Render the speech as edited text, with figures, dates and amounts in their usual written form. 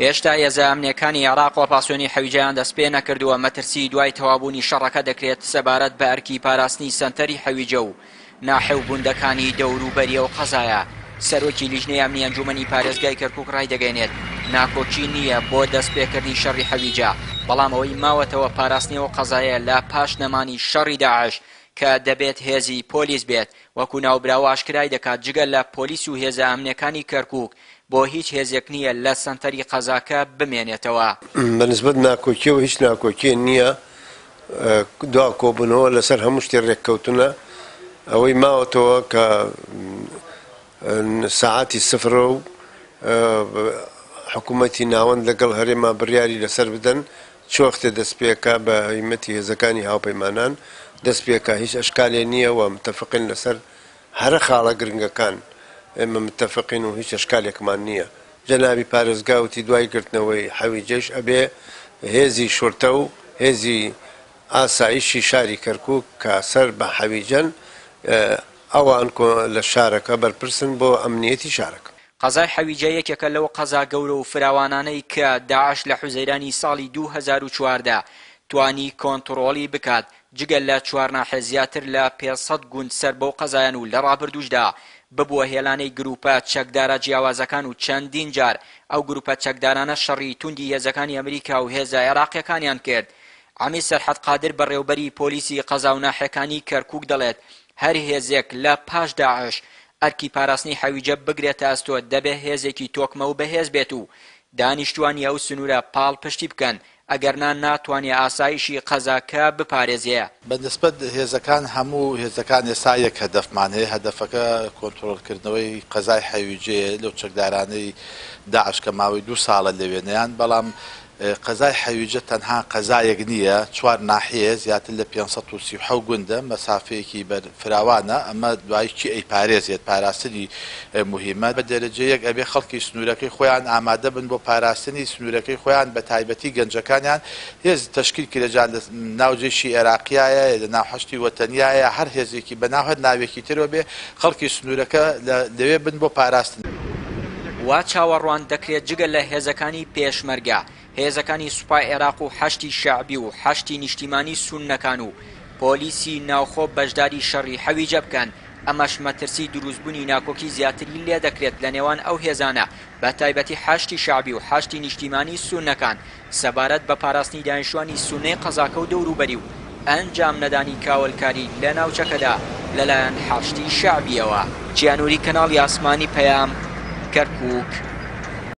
هێشتا هێزە ئەمنیەکانی عێراق وە پاسوێنی حەویجەیان دەست پێ نەکردووە مەترسی دوای تەوابوونی شەڕەکە دەکرێت سەبارەت بە ئەرکی پاراستنی سەنتەری حەویجە و ناحێوبووندەکانی دەوروبەریە و قەزایە. سەرۆکی لیژنەی ئەمنی ئەنجومەنی پارێزگای کەرکووک ڕای دەگەێنێت ناکۆچی نییە بۆ دەستپێکردنی شەڕی حەویجە، بەڵام ئەوەی ماوەتەوە پاراستنیەوە قەزایە لە پاش نەمانی شەڕی داعش کە دەبێت هێزی پۆلیس بێت. وەکو ناوبراوە ئاشکرای دەکات جگەل لە پۆلیس و هێزە ئەمنیەکانی کەرکووک بۆ هیچ هێزێک نییە لە سەنتەری قەزاکە بمێنێتەوە. بەنسبەت ناکۆکیەوە هیچ ناکۆکیە نییە، دوا کۆبوونەوە لەسەر هەموو شتێ ڕێککەوتونە. ئەوەی ماوەتەوە کە ساعاتی سفرە و حکوومەتی ناوەند لەگەڵ هەرێما بڕیاری لەسەر بدەن چۆختێ دەستپێکە بە هیمەتی هێزەکانی هاوپەیمانان دەستپێکە هیچ ئەشکالێ نییە و متتەفقین لەسەر هەرە خاڵە گرنگەکان ئێمە متتەفقین و هیچ ئەشکالێکمان نییە. جەنابی پارێزگاوتی دوای گرتنەوەی حەویجەش ئەبێ هێزی شورتە و هێزی ئاسایشی شاری کەرکووک کە سەر بە حەویجەن ئەوان لە شارەکە بەرپرسن بۆ ئەمنیەتی شارەکە. قەزای حەویجە یەکێکە لەوە قەزا گەورە و فراوانانەی کە داعش لە حوزەیرانی ساڵی 2014 توانی کۆنتڕۆڵی بکات. جگەل لە 4 ناحیە زیاتر لە 500 گوند سەر بەو قەزایان و لە ڕابردووشدا ببووە هێلانەی گروپە چەکدارە جیاوازەکان و چەندین جار ئەو گروپە چەکدارانە شەڕی توندی هێزەکانی ئەمریکا و هێزە عێراقیەکانیان کرد. عەمی سەرحەد قادر بەڕێوەبەری پۆلیسی قەزا و ناحیەکانی کەرکووک دەڵێت هەر هێزێک لە پاش داعش ئەرکی پاراستنی حەویجە بگرێتە ئەستۆ دەبێ هێزێکی تۆکمە و بەهێز بێت و دانیشتوانی ئەو سنوورە پاڵ پشتی بکەن، ئەگەرنا ناتوانێ ئاسایشی قەزاکە بپارێزێ. بەنسبەت هێزەکان هەموو هێزەکان ئێستا یەک هەدەفمان هەیە، هەدەفەکە کۆنتڕۆڵکردنەوەی قەزای حەویجەیە لەو چەکدارانەی داعش کە ماوەی 2 ساڵە لەوێنەیان. بەڵام قەزای حەویجە تەنها قەزایەک نییە، 4 ناحیە زیاتر لە 537 گوندە مەسافەیەکی فراوانە. ئەمە دوای چی ئەی پارێزێت پاراستنی مهمە بە دەرەجەیەک ئەبێ خەڵکی سنوورەکەی خۆیان ئامادە بن بۆ پاراستنی سنوورەکەی خۆیان بە تایبەتی گەنجەکانیان. هێز تەشکیل کرێجان لە ناوجێشی عێراقیایە لە ناوحەشتی وەتەنیایە هەر هێزێکی بەناو هەر ناوێکی ترەوە بێ خەڵکی سنوورەکە لەوێ بن بۆ پاراستن. وا چاوەڕوان دەکرێت جگەل لە هێزەکانی پێشمەرگە هێزەکانی سوپای عێراق و حەشتی شەعبی و حەشتی نیشتیمانی سوننەکان و پۆلیسی ناوخۆ بەشداری شەڕی حەویجە بکەن. ئەمەش مەترسی دروستبوونی ناکۆکی زیاتری لێ دەکرێت لە نێوان ئەو هێزانە بە تایبەتی حەشتی شەعبی و حەشتی نیشتیمانی سوننەکان سەبارەت بە پاراستنی دانیشتوانی سونەی قەزاکە و دەوروبەری و ئەنجام نەدانی کاولکاری لە ناوچەکەدا لەلایەن حەشتی شەعبیەوە. گیانووری کەناڵی ئاسمانی پەیام، کەرکووک.